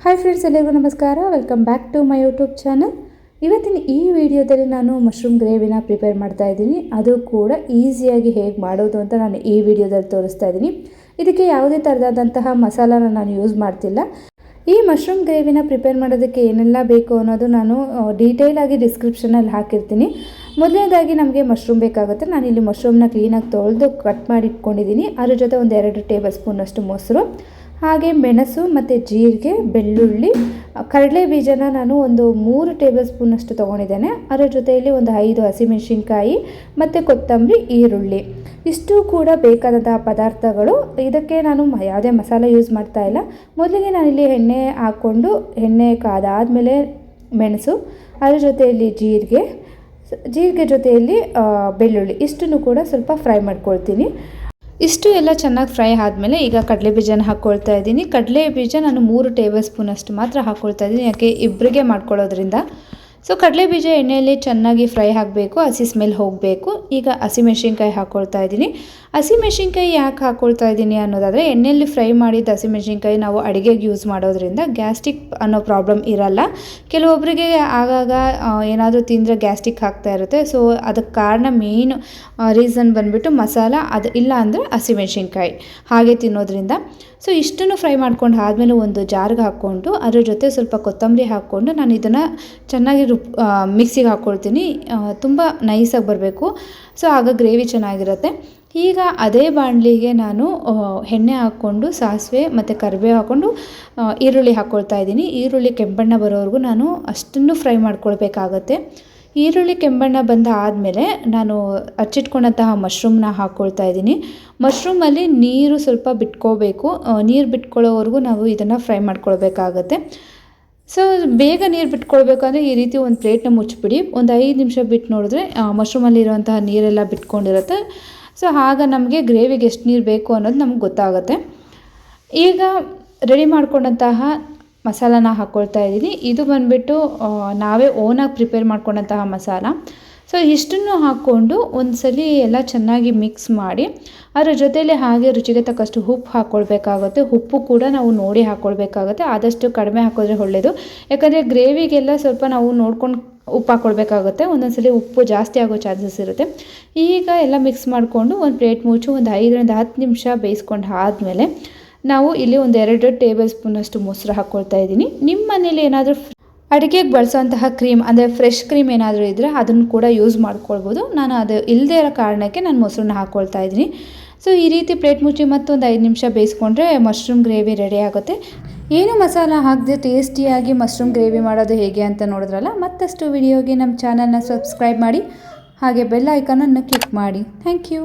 Hi friends, ಎಲ್ಲರಿಗೂ ನಮಸ್ಕಾರ. Welcome back to my YouTube channel. ಇವತ್ತಿನ ಈ ವಿಡಿಯೋದಲ್ಲಿ ನಾನು ಮಶ್ರೂಮ್ ಗ್ರೇವಿನ ಪ್ರಿಪೇರ್ ಮಾಡ್ತಾ ಇದ್ದೀನಿ. ಅದು ಕೂಡ ಈಸಿಯಾಗಿ ಹೇಗೆ ಮಾಡೋದು ಅಂತ ನಾನು ಈ ವಿಡಿಯೋದಲ್ಲಿ ತೋರಿಸ್ತಾ ಇದ್ದೀನಿ. ಇದಕ್ಕೆ ಯಾವುದೇ ಥರದಾದಂತಹ ಮಸಾಲಾನ ನಾನು ಯೂಸ್ ಮಾಡ್ತಿಲ್ಲ. ಈ ಮಶ್ರೂಮ್ ಗ್ರೇವಿನ ಪ್ರಿಪೇರ್ ಮಾಡೋದಕ್ಕೆ ಏನೆಲ್ಲ ಬೇಕು ಅನ್ನೋದು ನಾನು ಡೀಟೇಲಾಗಿ ಡಿಸ್ಕ್ರಿಪ್ಷನಲ್ಲಿ ಹಾಕಿರ್ತೀನಿ. ಮೊದಲನೇದಾಗಿ ನಮಗೆ ಮಶ್ರೂಮ್ ಬೇಕಾಗುತ್ತೆ. ನಾನಿಲ್ಲಿ ಮಶ್ರೂಮ್ನ ಕ್ಲೀನಾಗಿ ತೊಳೆದು ಕಟ್ ಮಾಡಿ ಇಟ್ಕೊಂಡಿದ್ದೀನಿ. ಅದ್ರ ಜೊತೆ ಒಂದು 2 ಟೇಬಲ್ ಸ್ಪೂನಷ್ಟು ಮೊಸರು, ಹಾಗೆ ಮೆಣಸು ಮತ್ತು ಜೀರಿಗೆ, ಬೆಳ್ಳುಳ್ಳಿ, ಕಡಲೆ ಬೀಜನ ನಾನು ಒಂದು 3 ಟೇಬಲ್ ಸ್ಪೂನಷ್ಟು ತೊಗೊಂಡಿದ್ದೇನೆ. ಅದರ ಜೊತೆಯಲ್ಲಿ ಒಂದು 5 ಹಸಿಮೆಣಸಿನ್ಕಾಯಿ ಮತ್ತು ಕೊತ್ತಂಬರಿ, ಈರುಳ್ಳಿ, ಇಷ್ಟು ಕೂಡ ಬೇಕಾದಂತಹ ಪದಾರ್ಥಗಳು. ಇದಕ್ಕೆ ನಾನು ಯಾವುದೇ ಮಸಾಲೆ ಯೂಸ್ ಮಾಡ್ತಾ ಇಲ್ಲ. ಮೊದಲಿಗೆ ನಾನಿಲ್ಲಿ ಎಣ್ಣೆ ಹಾಕ್ಕೊಂಡು, ಎಣ್ಣೆ ಕಾದಾದಮೇಲೆ ಮೆಣಸು, ಅದರ ಜೊತೆಯಲ್ಲಿ ಜೀರಿಗೆ ಜೊತೆಯಲ್ಲಿ ಬೆಳ್ಳುಳ್ಳಿ, ಇಷ್ಟನ್ನು ಕೂಡ ಸ್ವಲ್ಪ ಫ್ರೈ ಮಾಡ್ಕೊಳ್ತೀನಿ. ಇಷ್ಟು ಎಲ್ಲ ಚೆನ್ನಾಗಿ ಫ್ರೈ ಆದಮೇಲೆ ಈಗ ಕಡಲೆ ಬೀಜನ ಹಾಕ್ಕೊಳ್ತಾ ಇದ್ದೀನಿ. ಕಡಲೆ ಬೀಜ ನಾನು 3 ಟೇಬಲ್ ಸ್ಪೂನಷ್ಟು ಮಾತ್ರ ಹಾಕ್ಕೊಳ್ತಾ ಇದ್ದೀನಿ, ಯಾಕೆ ಇಬ್ಬರಿಗೆ ಮಾಡ್ಕೊಳ್ಳೋದ್ರಿಂದ. ಸೊ ಕಡಲೆ ಬೀಜ ಎಣ್ಣೆಯಲ್ಲಿ ಚೆನ್ನಾಗಿ ಫ್ರೈ ಆಗಬೇಕು, ಹಸಿ ಸ್ಮೆಲ್ ಹೋಗಬೇಕು. ಈಗ ಹಸಿಮೆಣ್ಸಿನ್ಕಾಯಿ ಹಾಕ್ಕೊಳ್ತಾ ಇದ್ದೀನಿ. ಹಸಿಮೆಣ್ಸಿನ್ಕಾಯಿ ಯಾಕೆ ಹಾಕ್ಕೊಳ್ತಾ ಇದ್ದೀನಿ ಅನ್ನೋದಾದರೆ, ಎಣ್ಣೆಯಲ್ಲಿ ಫ್ರೈ ಮಾಡಿದ ಹಸಿಮೆಣ್ಸಿನ್ಕಾಯಿ ನಾವು ಅಡುಗೆಗೆ ಯೂಸ್ ಮಾಡೋದ್ರಿಂದ ಗ್ಯಾಸ್ಟ್ರಿಕ್ ಅನ್ನೋ ಪ್ರಾಬ್ಲಮ್ ಇರಲ್ಲ. ಕೆಲವೊಬ್ಬರಿಗೆ ಆಗಾಗ ಏನಾದರೂ ತಿಂದರೆ ಗ್ಯಾಸ್ಟ್ರಿಕ್ ಆಗ್ತಾ ಇರುತ್ತೆ. ಸೊ ಅದಕ್ಕೆ ಕಾರಣ ಮೇನ್ ರೀಸನ್ ಬಂದುಬಿಟ್ಟು ಮಸಾಲ, ಅದು ಇಲ್ಲ ಅಂದರೆ ಹಸಿಮೆಣ್ಸಿನ್ಕಾಯಿ ಹಾಗೆ ತಿನ್ನೋದ್ರಿಂದ. ಸೊ ಇಷ್ಟನ್ನು ಫ್ರೈ ಮಾಡ್ಕೊಂಡು ಆದಮೇಲೆ ಒಂದು ಜಾರ್ಗೆ ಹಾಕ್ಕೊಂಡು, ಅದ್ರ ಜೊತೆ ಸ್ವಲ್ಪ ಕೊತ್ತಂಬರಿ ಹಾಕ್ಕೊಂಡು ನಾನು ಇದನ್ನು ಚೆನ್ನಾಗಿ ಮಿಕ್ಸಿಗೆ ಹಾಕ್ಕೊಳ್ತೀನಿ. ತುಂಬ ನೈಸಾಗಿ ಬರಬೇಕು. ಸೊ ಆಗ ಗ್ರೇವಿ ಚೆನ್ನಾಗಿರುತ್ತೆ. ಈಗ ಅದೇ ಬಾಣಲಿಗೆ ನಾನು ಎಣ್ಣೆ ಹಾಕ್ಕೊಂಡು, ಸಾಸಿವೆ ಮತ್ತು ಕರಿಬೇವು ಹಾಕ್ಕೊಂಡು ಈರುಳ್ಳಿ ಹಾಕ್ಕೊಳ್ತಾ ಇದ್ದೀನಿ. ಈರುಳ್ಳಿ ಕೆಂಪಣ್ಣ ಬರೋವರೆಗೂ ನಾನು ಅಷ್ಟನ್ನು ಫ್ರೈ ಮಾಡ್ಕೊಳ್ಬೇಕಾಗತ್ತೆ. ಈರುಳ್ಳಿ ಕೆಂಬಣ್ಣ ಬಂದ ಆದಮೇಲೆ ನಾನು ಹಚ್ಚಿಟ್ಕೊಂಡಂತಹ ಮಶ್ರೂಮ್ನ ಹಾಕ್ಕೊಳ್ತಾ ಇದ್ದೀನಿ. ಮಶ್ರೂಮಲ್ಲಿ ನೀರು ಸ್ವಲ್ಪ ಬಿಟ್ಕೋಬೇಕು. ನೀರು ಬಿಟ್ಕೊಳ್ಳೋವರೆಗೂ ನಾವು ಇದನ್ನು ಫ್ರೈ ಮಾಡ್ಕೊಳ್ಬೇಕಾಗತ್ತೆ. ಸೊ ಬೇಗ ನೀರು ಬಿಟ್ಕೊಳ್ಬೇಕಂದ್ರೆ ಈ ರೀತಿ ಒಂದು ಪ್ಲೇಟ್ನ ಮುಚ್ಚಿಬಿಡಿ. ಒಂದು 5 ನಿಮಿಷ ಬಿಟ್ಟು ನೋಡಿದ್ರೆ ಮಶ್ರೂಮಲ್ಲಿರುವಂತಹ ನೀರೆಲ್ಲ ಬಿಟ್ಕೊಂಡಿರುತ್ತೆ. ಸೊ ಆಗ ನಮಗೆ ಗ್ರೇವಿಗೆ ಎಷ್ಟು ನೀರು ಬೇಕು ಅನ್ನೋದು ನಮ್ಗೆ ಗೊತ್ತಾಗುತ್ತೆ. ಈಗ ರೆಡಿ ಮಾಡ್ಕೊಂಡಂತಹ ಮಸಾಲಾನ ಹಾಕ್ಕೊಳ್ತಾ ಇದ್ದೀನಿ. ಇದು ಬಂದುಬಿಟ್ಟು ನಾವೇ ಓನಾಗಿ ಪ್ರಿಪೇರ್ ಮಾಡ್ಕೊಂಡಂತಹ ಮಸಾಲ. ಸೊ ಇಷ್ಟನ್ನು ಹಾಕ್ಕೊಂಡು ಒಂದು ಸಲ ಎಲ್ಲ ಚೆನ್ನಾಗಿ ಮಿಕ್ಸ್ ಮಾಡಿ, ಅದರ ಜೊತೆಯಲ್ಲಿ ಹಾಗೆ ರುಚಿಗೆ ತಕ್ಕಷ್ಟು ಉಪ್ಪು ಹಾಕ್ಕೊಳ್ಬೇಕಾಗುತ್ತೆ. ಉಪ್ಪು ಕೂಡ ನಾವು ನೋಡಿ ಹಾಕ್ಕೊಳ್ಬೇಕಾಗುತ್ತೆ. ಆದಷ್ಟು ಕಡಿಮೆ ಹಾಕಿದ್ರೆ ಒಳ್ಳೆಯದು, ಯಾಕಂದರೆ ಗ್ರೇವಿಗೆಲ್ಲ ಸ್ವಲ್ಪ ನಾವು ನೋಡ್ಕೊಂಡು ಉಪ್ಪು ಹಾಕ್ಕೊಳ್ಬೇಕಾಗುತ್ತೆ. ಒಂದೊಂದು ಸಲ ಉಪ್ಪು ಜಾಸ್ತಿ ಆಗೋ ಚಾನ್ಸಸ್ ಇರುತ್ತೆ. ಈಗ ಎಲ್ಲ ಮಿಕ್ಸ್ ಮಾಡಿಕೊಂಡು ಒಂದು ಪ್ಲೇಟ್ ಮುಚ್ಚಿ ಒಂದು 5 ರಿಂದ 10 ನಿಮಿಷ ಬೇಯಿಸ್ಕೊಂಡು ಆದಮೇಲೆ ನಾವು ಇಲ್ಲಿ ಒಂದು 2 ಟೇಬಲ್ ಸ್ಪೂನಷ್ಟು ಮೊಸರು ಹಾಕ್ಕೊಳ್ತಾ ಇದ್ದೀನಿ. ನಿಮ್ಮ ಮನೇಲಿ ಏನಾದರೂ ಅಡುಗೆಗೆ ಬಳಸೋಂತಹ ಕ್ರೀಮ್, ಅಂದರೆ ಫ್ರೆಶ್ ಕ್ರೀಮ್ ಏನಾದರೂ ಇದ್ದರೆ ಅದನ್ನು ಕೂಡ ಯೂಸ್ ಮಾಡ್ಕೊಳ್ಬೋದು. ನಾನು ಅದು ಇಲ್ಲದೇ ಇರೋ ಕಾರಣಕ್ಕೆ ನಾನು ಮೊಸರನ್ನ ಹಾಕ್ಕೊಳ್ತಾ ಇದ್ದೀನಿ. ಸೊ ಈ ರೀತಿ ಪ್ಲೇಟ್ ಮುಚ್ಚಿ ಮತ್ತೊಂದು 5 ನಿಮಿಷ ಬೇಯಿಸ್ಕೊಂಡ್ರೆ ಮಶ್ರೂಮ್ ಗ್ರೇವಿ ರೆಡಿ ಆಗುತ್ತೆ. ಏನು ಮಸಾಲ ಹಾಕದೆ ಟೇಸ್ಟಿಯಾಗಿ ಮಶ್ರೂಮ್ ಗ್ರೇವಿ ಮಾಡೋದು ಹೇಗೆ ಅಂತ ನೋಡಿದ್ರಲ್ಲ. ಮತ್ತಷ್ಟು ವಿಡಿಯೋಗೆ ನಮ್ಮ ಚಾನಲ್ನ ಸಬ್ಸ್ಕ್ರೈಬ್ ಮಾಡಿ, ಹಾಗೆ ಬೆಲ್ ಐಕಾನನ್ನು ಕ್ಲಿಕ್ ಮಾಡಿ. Thank you.